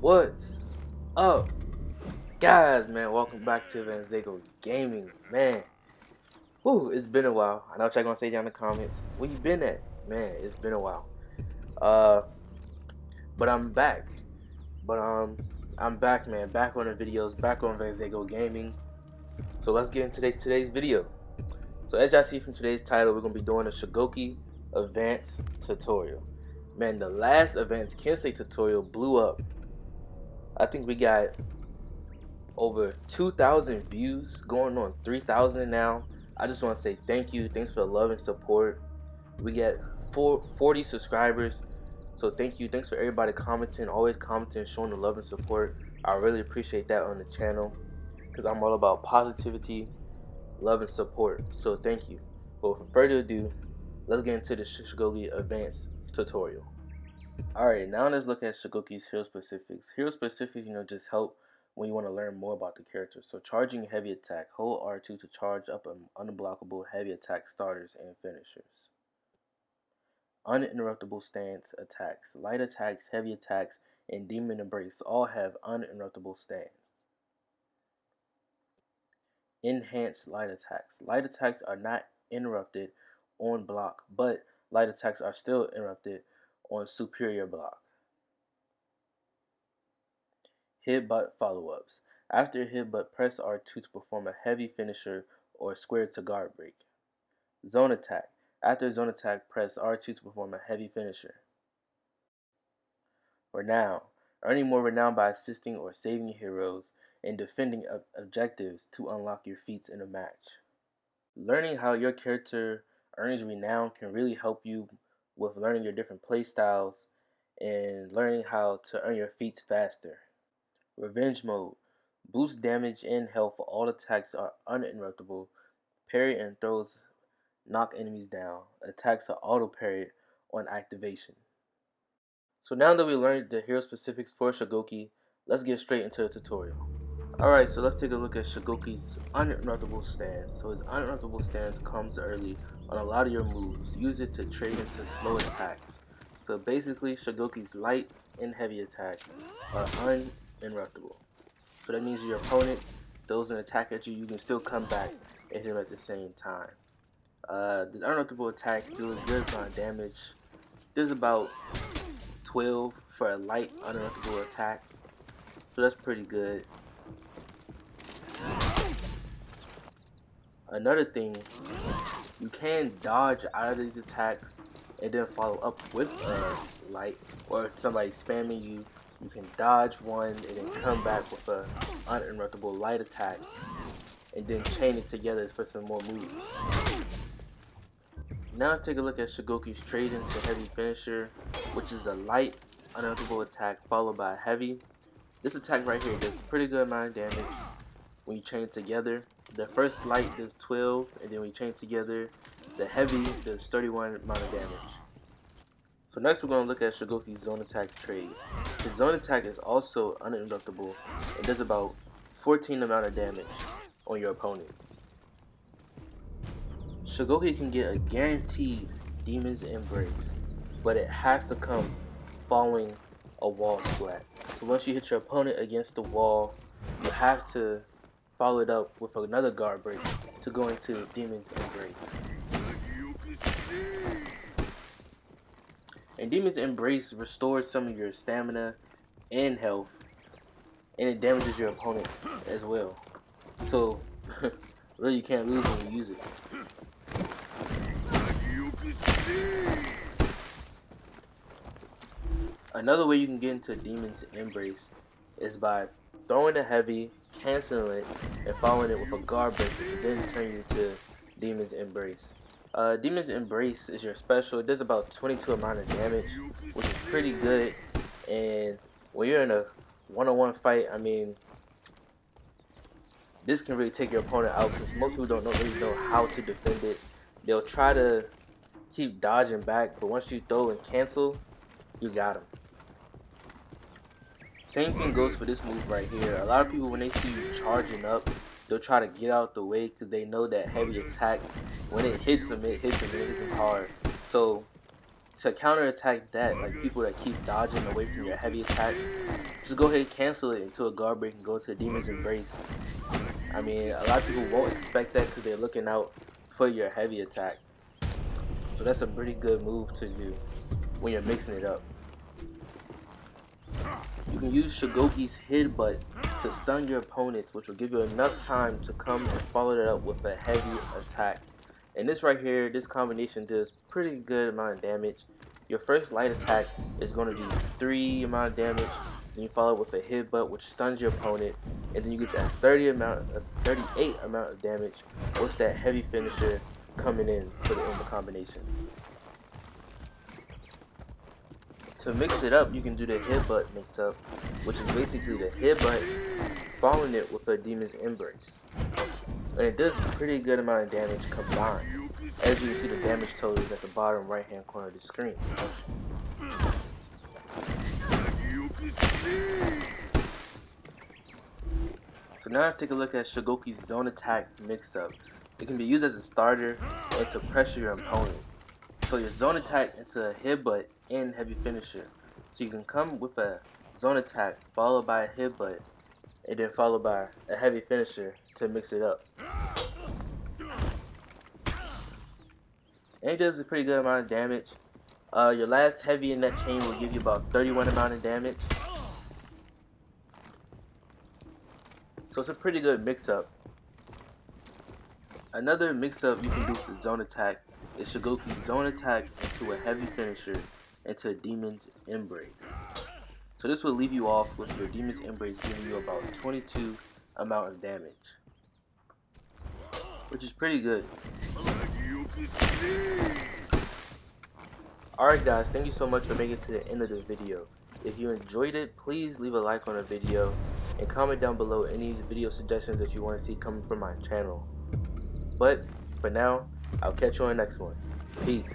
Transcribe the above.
What's up, guys? Man, welcome back to VanzagoGaming. Man, whoo, it's been a while. I know what y'all gonna say down in the comments. Where you been at? Man, it's been a while. Uh, but I'm back. But I'm back, man. Back on the videos. Back on VanzagoGaming. So let's get into today's video. So as y'all see from today's title, we're gonna be doing a SHUGOKI advanced tutorial. Man, the last advanced Kensei tutorial blew up. I think we got over 2,000 views, going on 3,000 now. I just want to say thank you. Thanks for the love and support. We get 40 subscribers, so thank you. Thanks for everybody commenting, always commenting, showing the love and support. I really appreciate that on the channel because I'm all about positivity, love, and support. So thank you. But without further ado, let's get into the SHUGOKI advanced tutorial. Alright, now let's look at SHUGOKI's hero specifics. Hero specifics, just help when you want to learn more about the character. So charging heavy attack. Hold R2 to charge up unblockable heavy attack starters and finishers. Uninterruptible stance attacks. Light attacks, heavy attacks, and demon embrace all have uninterruptible stance. Enhanced light attacks. Light attacks are not interrupted on block, but light attacks are still interrupted on superior block. Headbutt follow-ups. After headbutt, press R2 to perform a heavy finisher or square to guard break. Zone attack. After zone attack, press R2 to perform a heavy finisher. Renown. Earning more renown by assisting or saving heroes and defending objectives to unlock your feats in a match. Learning how your character earns renown can really help you with learning your different playstyles and learning how to earn your feats faster. Revenge mode. Boost damage and health for all attacks are uninterruptible. Parry and throws knock enemies down. Attacks are auto parried on activation. So now that we learned the hero specifics for SHUGOKI, let's get straight into the tutorial. Alright, so let's take a look at SHUGOKI's uninterruptible stance. So his uninterruptible stance comes early on a lot of your moves. Use it to trade into slow attacks. So basically, SHUGOKI's light and heavy attacks are uninterruptible. So that means your opponent throws an attack at you, you can still come back and hit him at the same time. The uninterruptible attacks do a good amount of damage. There's about 12 for a light uninterruptible attack, so that's pretty good. Another thing, you can dodge out of these attacks and then follow up with light, or if somebody's spamming you, you can dodge one and then come back with a uninterruptible light attack and then chain it together for some more moves. Now let's take a look at SHUGOKI's trade into heavy finisher, which is a light uninterruptible attack followed by a heavy. This attack right here does a pretty good amount of damage when you chain together. The first light does 12, and then when you chain together, the heavy does 31 amount of damage. So next we're going to look at SHUGOKI's zone attack trade. His zone attack is also uninterruptible and does about 14 amount of damage on your opponent. SHUGOKI can get a guaranteed Demon's Embrace, but it has to come following a wall splat. So once you hit your opponent against the wall, you have to follow it up with another guard break to go into Demon's Embrace. And Demon's Embrace restores some of your stamina and health, and it damages your opponent as well. So really you can't lose when you use it. Another way you can get into Demon's Embrace is by throwing a heavy, canceling it, and following it with a guard break, and then turning into Demon's Embrace. Demon's Embrace is your special. It does about 22 amount of damage, which is pretty good. And when you're in a one-on-one fight, I mean, this can really take your opponent out because most people don't really know how to defend it. They'll try to keep dodging back, but once you throw and cancel, you got them. Same thing goes for this move right here. A lot of people, when they see you charging up, they'll try to get out the way because they know that heavy attack, when it hits them hard. So to counterattack that, like people that keep dodging away from your heavy attack, just go ahead and cancel it into a guard break and go to Demon's Embrace. I mean, a lot of people won't expect that because they're looking out for your heavy attack. So that's a pretty good move to do when you're mixing it up. You can use Shugoki's headbutt to stun your opponents, which will give you enough time to come and follow that up with a heavy attack. And this right here, this combination does pretty good amount of damage. Your first light attack is going to do 3 amount of damage. Then you follow it with a headbutt, which stuns your opponent, and then you get that 38 amount of damage with that heavy finisher coming in for the end of the combination. To mix it up, you can do the headbutt mix up, which is basically the headbutt following it with a Demon's Embrace. And it does a pretty good amount of damage combined. As you can see, the damage total is at the bottom right hand corner of the screen. So now let's take a look at Shugoki's zone attack mix up. It can be used as a starter and to pressure your opponent. So your zone attack into a headbutt and heavy finisher. So you can come with a zone attack followed by a headbutt and then followed by a heavy finisher to mix it up. And it does a pretty good amount of damage. Your last heavy in that chain will give you about 31 amount of damage. So it's a pretty good mix up. Another mix up you can do for zone attack is Shugoki's zone attack into a heavy finisher into a Demon's Embrace. So this will leave you off with your Demon's Embrace giving you about 22 amount of damage, which is pretty good. Alright guys, thank you so much for making it to the end of the video. If you enjoyed it, please leave a like on the video and comment down below any video suggestions that you want to see coming from my channel. But for now, I'll catch you on the next one. Peace.